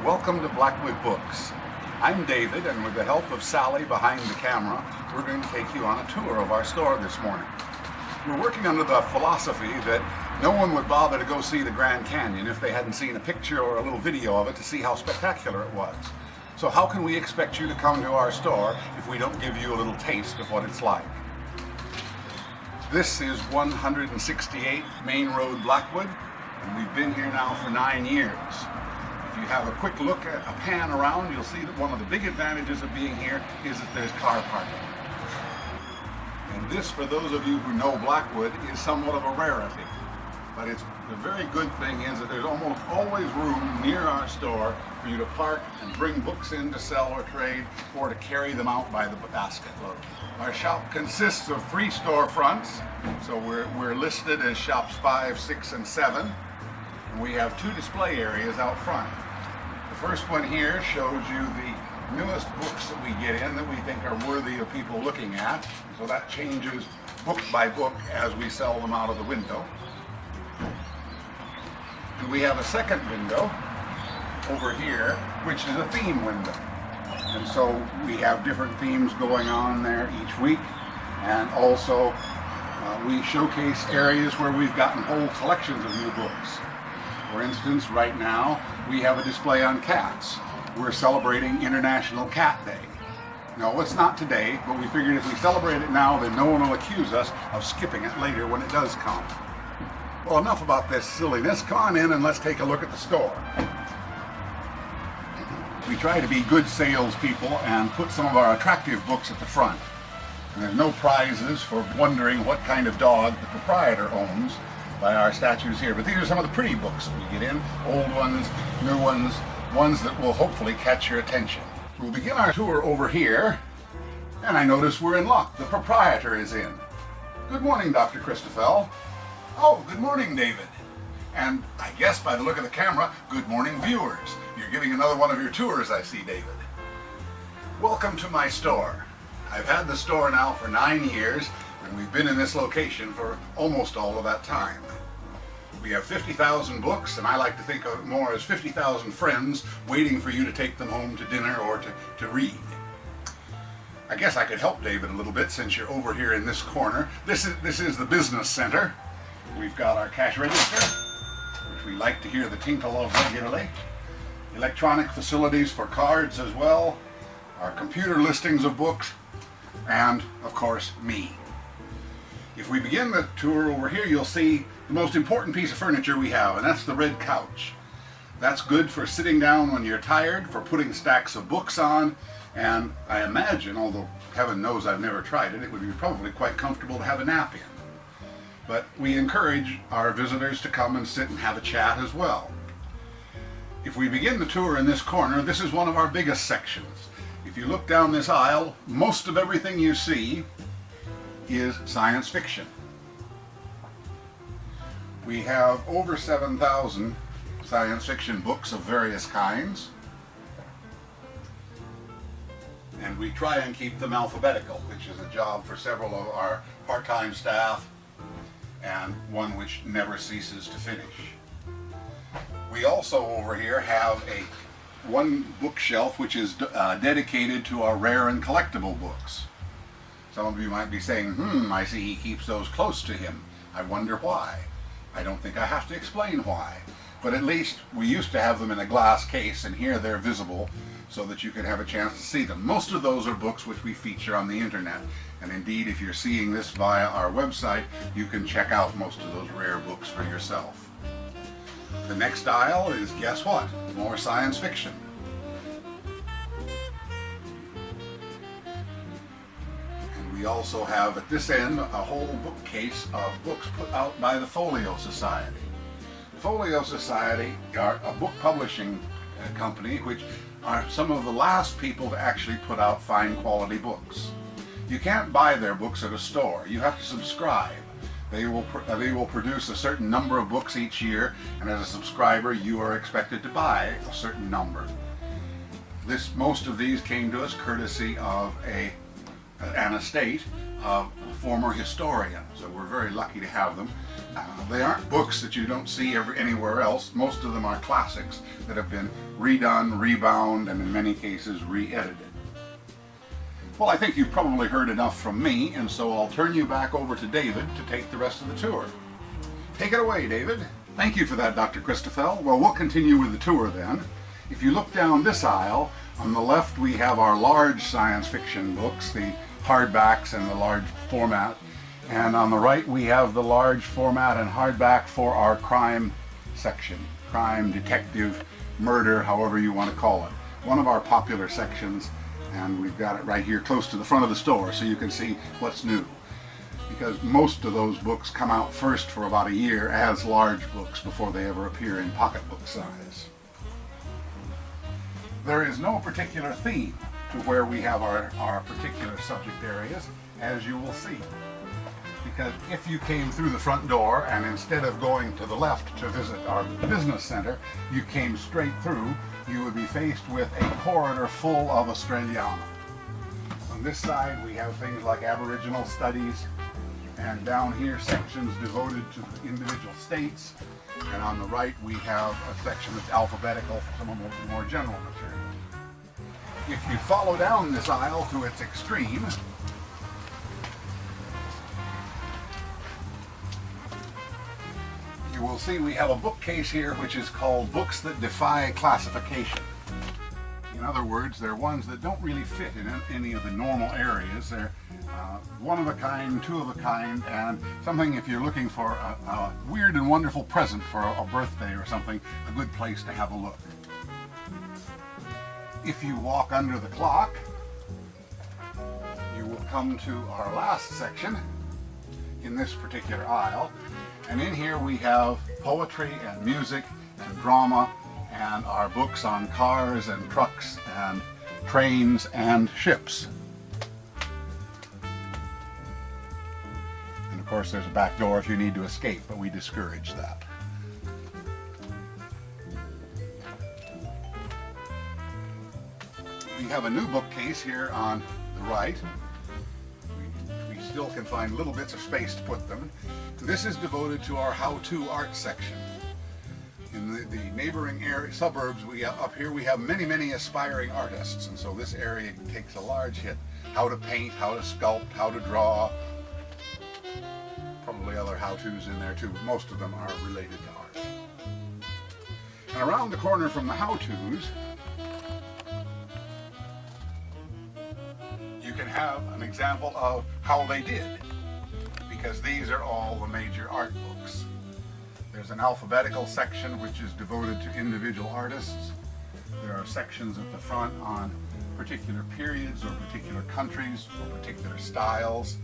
Welcome to Blackwood Books. I'm David, and with the help of Sally behind the camera, we're going to take you on a tour of our store this morning. We're working under the philosophy that no one would bother to go see the Grand Canyon if they hadn't seen a picture or a little video of it to see how spectacular it was. So how can we expect you to come to our store if we don't give you a little taste of what it's like? This is 168 Main Road, Blackwood, and we've been here now for 9 years. If you have a quick look at a pan around, you'll see that one of the big advantages of being here is that there's car parking. And this, for those of you who know Blackwood, is somewhat of a rarity. But the very good thing is that there's almost always room near our store for you to park and bring books in to sell or trade, or to carry them out by the basket load. Our shop consists of 3 storefronts, so we're listed as shops 5, 6, and 7. And we have 2 display areas out front. The first one here shows you the newest books that we get in that we think are worthy of people looking at. So that changes book by book as we sell them out of the window. And we have a second window over here, which is a theme window. And so we have different themes going on there each week. And also we showcase areas where we've gotten whole collections of new books. For instance, right now we have a display on cats. We're celebrating International Cat Day. No, it's not today, but we figured if we celebrate it now, then no one will accuse us of skipping it later when it does come. Well, enough about this silliness. Come on in and let's take a look at the store. We try to be good salespeople and put some of our attractive books at the front. And there's no prizes for wondering what kind of dog the proprietor owns by our statues here. But these are some of the pretty books that we get in. Old ones, new ones, ones that will hopefully catch your attention. We'll begin our tour over here, and I notice we're in luck. The proprietor is in. Good morning, Dr. Christoffel. Oh, good morning, David. And I guess by the look of the camera, good morning, viewers. You're giving another one of your tours, I see, David. Welcome to my store. I've had the store now for 9 years, and we've been in this location for almost all of that time. We have 50,000 books, and I like to think of it more as 50,000 friends waiting for you to take them home to dinner or to read. I guess I could help David a little bit since you're over here in this corner. This is the business center. We've got our cash register, which we like to hear the tinkle of regularly. Electronic facilities for cards as well. Our computer listings of books, and of course me. If we begin the tour over here, you'll see the most important piece of furniture we have, and that's the red couch. That's good for sitting down when you're tired, for putting stacks of books on, and I imagine, although heaven knows I've never tried it, it would be probably quite comfortable to have a nap in. But we encourage our visitors to come and sit and have a chat as well. If we begin the tour in this corner, this is one of our biggest sections. If you look down this aisle, most of everything you see is science fiction. We have over 7,000 science fiction books of various kinds, and we try and keep them alphabetical, which is a job for several of our part-time staff and one which never ceases to finish. We also over here have one bookshelf which is dedicated to our rare and collectible books. Some of you might be saying, I see he keeps those close to him. I wonder why. I don't think I have to explain why. But at least we used to have them in a glass case, and here they're visible so that you can have a chance to see them. Most of those are books which we feature on the internet. And indeed, if you're seeing this via our website, you can check out most of those rare books for yourself. The next aisle is, guess what? More science fiction. We also have at this end a whole bookcase of books put out by the Folio Society. The Folio Society are a book publishing company which are some of the last people to actually put out fine quality books. You can't buy their books at a store. You have to subscribe. They will produce a certain number of books each year, and as a subscriber you are expected to buy a certain number. Most of these came to us courtesy of an estate of former historians, so we're very lucky to have them. They aren't books that you don't see anywhere else. Most of them are classics that have been redone, rebound, and in many cases re-edited. Well, I think you've probably heard enough from me, and so I'll turn you back over to David to take the rest of the tour. Take it away, David. Thank you for that, Dr. Christoffel. Well, we'll continue with the tour then. If you look down this aisle, on the left we have our large science fiction books, the hardbacks and the large format. And on the right we have the large format and hardback for our crime section. Crime, detective, murder, however you want to call it. One of our popular sections, and we've got it right here close to the front of the store so you can see what's new. Because most of those books come out first for about a year as large books before they ever appear in pocketbook size. There is no particular theme to where we have our particular subject areas, as you will see. Because if you came through the front door and instead of going to the left to visit our business center, you came straight through, you would be faced with a corridor full of Australiana. On this side we have things like Aboriginal studies, and down here sections devoted to the individual states, and on the right we have a section that's alphabetical for some of the more general material. If you follow down this aisle to its extreme, you will see we have a bookcase here which is called Books That Defy Classification. In other words, they're ones that don't really fit in any of the normal areas. They're one of a kind, two of a kind, and something if you're looking for a weird and wonderful present for a birthday or something, a good place to have a look. If you walk under the clock, you will come to our last section in this particular aisle, and in here we have poetry and music and drama and our books on cars and trucks and trains and ships. And of course there's a back door if you need to escape, but we discourage that. We have a new bookcase here on the right. We still can find little bits of space to put them. This is devoted to our how-to art section. In the neighboring suburbs, up here we have many aspiring artists, and so this area takes a large hit. How to paint, how to sculpt, how to draw. Probably other how-tos in there too. Most of them are related to art. And around the corner from the how-tos, you can have an example of how they did, because these are all the major art books. There's an alphabetical section which is devoted to individual artists. There are sections at the front on particular periods or particular countries or particular styles.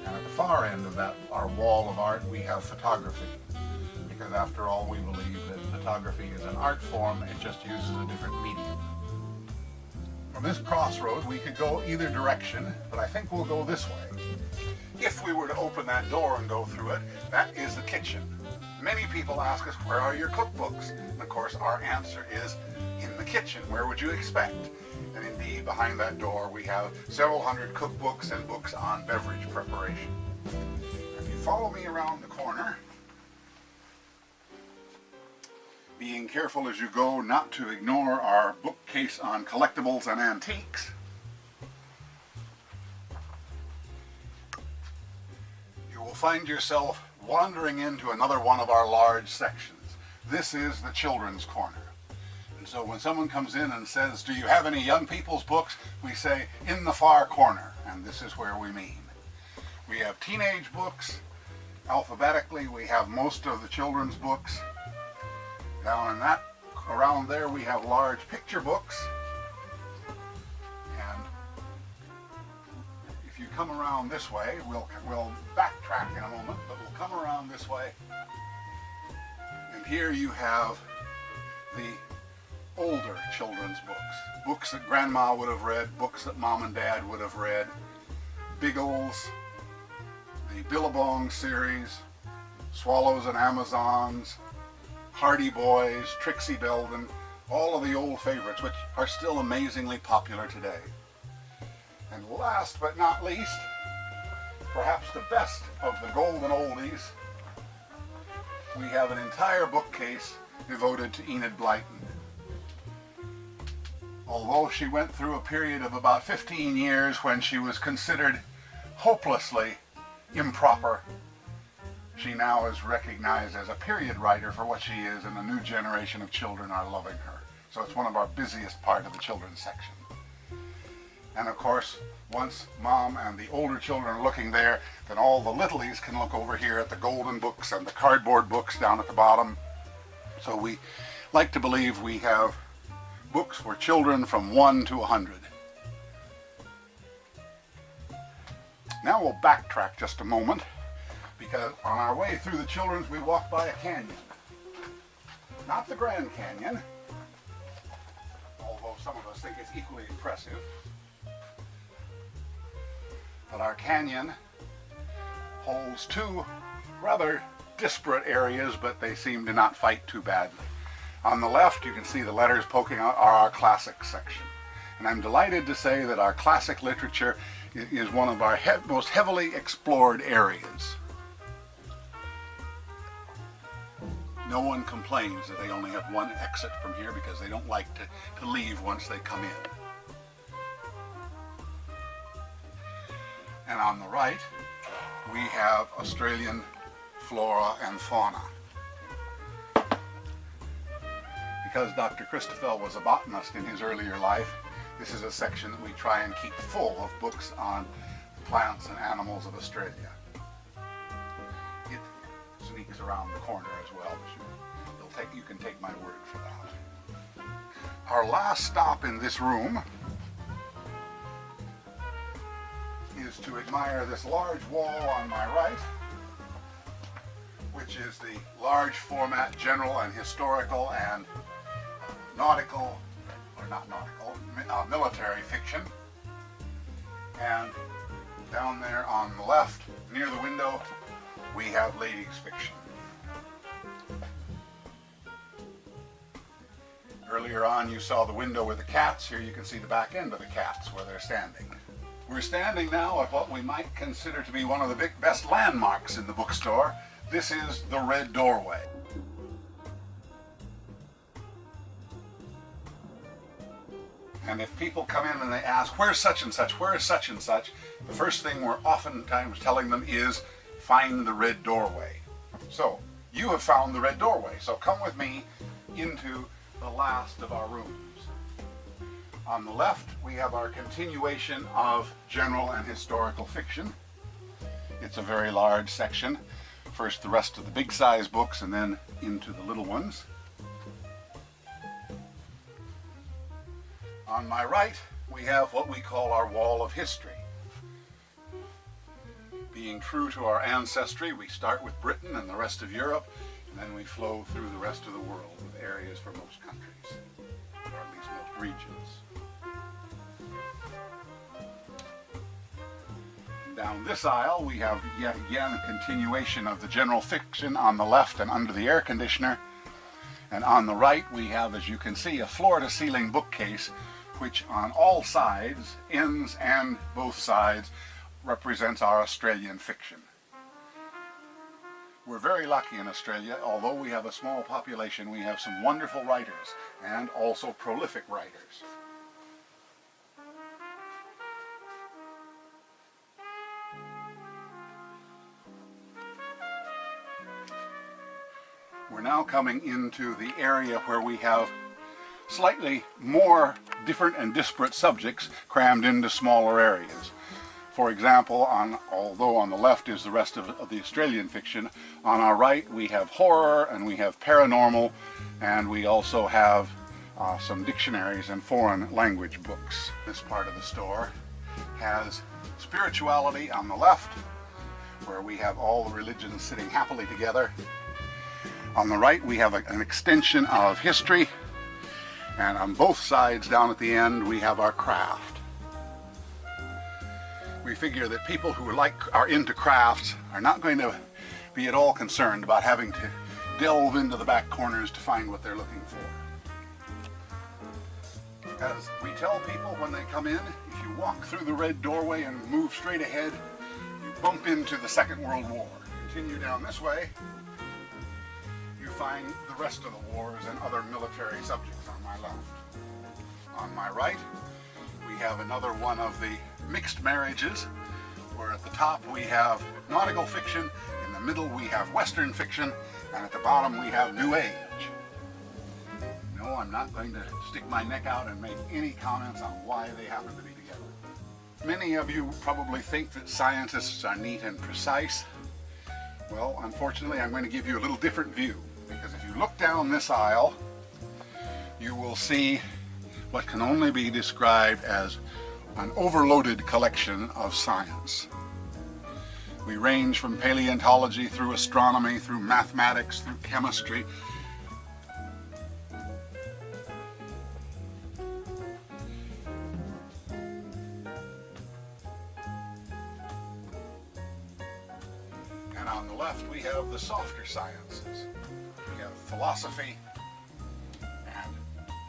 And at the far end of that, our wall of art, we have photography. Because after all, we believe that photography is an art form, it just uses a different medium. From this crossroad, we could go either direction, but I think we'll go this way. If we were to open that door and go through it, that is the kitchen. Many people ask us, where are your cookbooks? And of course, our answer is in the kitchen. Where would you expect? And indeed, behind that door, we have several hundred cookbooks and books on beverage preparation. If you follow me around the corner, being careful as you go not to ignore our bookcase on collectibles and antiques, you will find yourself wandering into another one of our large sections. This is the children's corner. And so when someone comes in and says, do you have any young people's books? We say, in the far corner, and this is where we mean. We have teenage books. Alphabetically, we have most of the children's books. Down in that, around there, we have large picture books. And if you come around this way, we'll backtrack in a moment, but we'll come around this way. And here you have the older children's books. Books that Grandma would have read, books that Mom and Dad would have read. Biggles, the Billabong series, Swallows and Amazons, Hardy Boys, Trixie Belden, all of the old favorites which are still amazingly popular today. And last but not least, perhaps the best of the golden oldies, we have an entire bookcase devoted to Enid Blyton. Although she went through a period of about 15 years when she was considered hopelessly improper, she now is recognized as a period writer for what she is, and a new generation of children are loving her. So it's one of our busiest part of the children's section. And of course, once Mom and the older children are looking there, then all the littlies can look over here at the golden books and the cardboard books down at the bottom. So we like to believe we have books for children from 1 to 100. Now we'll backtrack just a moment, because on our way through the children's we walked by a canyon. Not the Grand Canyon, although some of us think it's equally impressive. But our canyon holds two rather disparate areas, but they seem to not fight too badly. On the left, you can see the letters poking out are our classics section. And I'm delighted to say that our classic literature is one of our most heavily explored areas. No one complains that they only have one exit from here because they don't like to leave once they come in. And on the right, we have Australian flora and fauna. Because Dr. Christoffel was a botanist in his earlier life, this is a section that we try and keep full of books on the plants and animals of Australia. It sneaks around the corner as well, but you can take my word for that. Our last stop in this room is to admire this large wall on my right, which is the large format general and historical and nautical, or not nautical, military fiction. And down there on the left, near the window, we have ladies fiction. Earlier on you saw the window with the cats. Here you can see the back end of the cats where they're standing. We're standing now at what we might consider to be one of the best landmarks in the bookstore. This is the Red Doorway. And if people come in and they ask, where's such and such, where is such and such, the first thing we're oftentimes telling them is, find the Red Doorway. So, you have found the Red Doorway, so come with me into the last of our rooms. On the left, we have our continuation of general and historical fiction. It's a very large section. First the rest of the big size books and then into the little ones. On my right, we have what we call our wall of history. Being true to our ancestry, we start with Britain and the rest of Europe, and then we flow through the rest of the world with areas for most countries, or at least most regions. Down this aisle, we have yet again a continuation of the general fiction on the left and under the air conditioner. And on the right, we have, as you can see, a floor-to-ceiling bookcase, which on all sides, ends and both sides, represents our Australian fiction. We're very lucky in Australia. Although we have a small population, we have some wonderful writers and also prolific writers. We're now coming into the area where we have slightly more different and disparate subjects crammed into smaller areas. For example, although on the left is the rest of the Australian fiction, on our right we have horror and we have paranormal, and we also have some dictionaries and foreign language books. This part of the store has spirituality on the left, where we have all the religions sitting happily together. On the right we have an extension of history, and on both sides down at the end we have our craft. We figure that people who are into crafts are not going to be at all concerned about having to delve into the back corners to find what they're looking for. As we tell people when they come in, if you walk through the Red Doorway and move straight ahead, you bump into the Second World War. Continue down this way, you find the rest of the wars and other military subjects on my left. On my right, we have another one of the mixed marriages, where at the top we have nautical fiction, in the middle we have Western fiction, and at the bottom we have New Age. No, I'm not going to stick my neck out and make any comments on why they happen to be together. Many of you probably think that scientists are neat and precise. Well, unfortunately, I'm going to give you a little different view, because if you look down this aisle, you will see what can only be described as an overloaded collection of science. We range from paleontology through astronomy, through mathematics, through chemistry. And on the left we have the softer sciences. We have philosophy and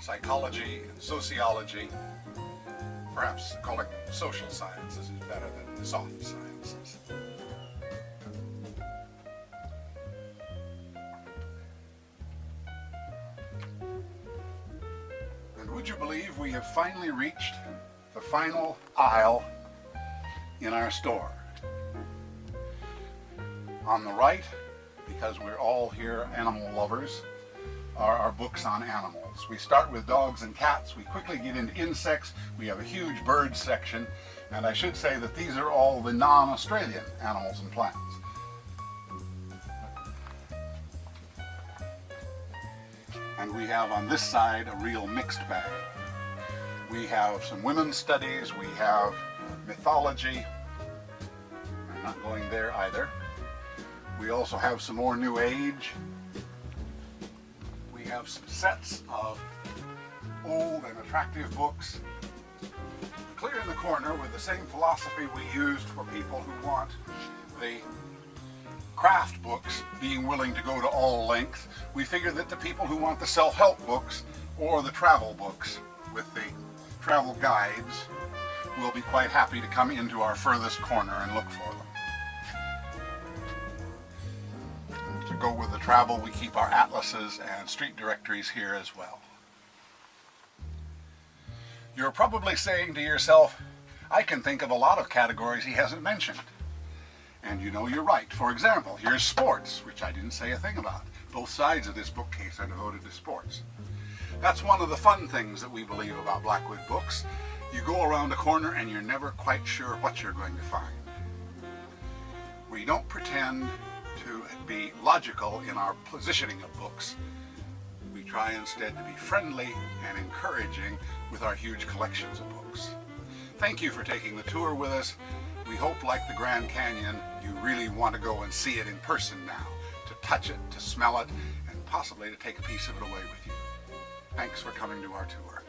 psychology and sociology. Perhaps calling them social sciences is better than the soft sciences. And would you believe we have finally reached the final aisle in our store? On the right, because we're all here animal lovers, are our books on animals. We start with dogs and cats, we quickly get into insects, we have a huge bird section, and I should say that these are all the non-Australian animals and plants. And we have on this side a real mixed bag. We have some women's studies, we have mythology, I'm not going there either. We also have some more New Age. We have some sets of old and attractive books. Clear in the corner with the same philosophy we used for people who want the craft books, being willing to go to all lengths, we figure that the people who want the self-help books or the travel books with the travel guides will be quite happy to come into our furthest corner and look for them. To go with the travel, we keep our atlases and street directories here as well. You're probably saying to yourself, I can think of a lot of categories he hasn't mentioned. And you know you're right. For example, here's sports, which I didn't say a thing about. Both sides of this bookcase are devoted to sports. That's one of the fun things that we believe about Blackwood books. You go around a corner and you're never quite sure what you're going to find. We don't pretend to be logical in our positioning of books. We try instead to be friendly and encouraging with our huge collections of books. Thank you for taking the tour with us. We hope, like the Grand Canyon, you really want to go and see it in person now, to touch it, to smell it, and possibly to take a piece of it away with you. Thanks for coming to our tour.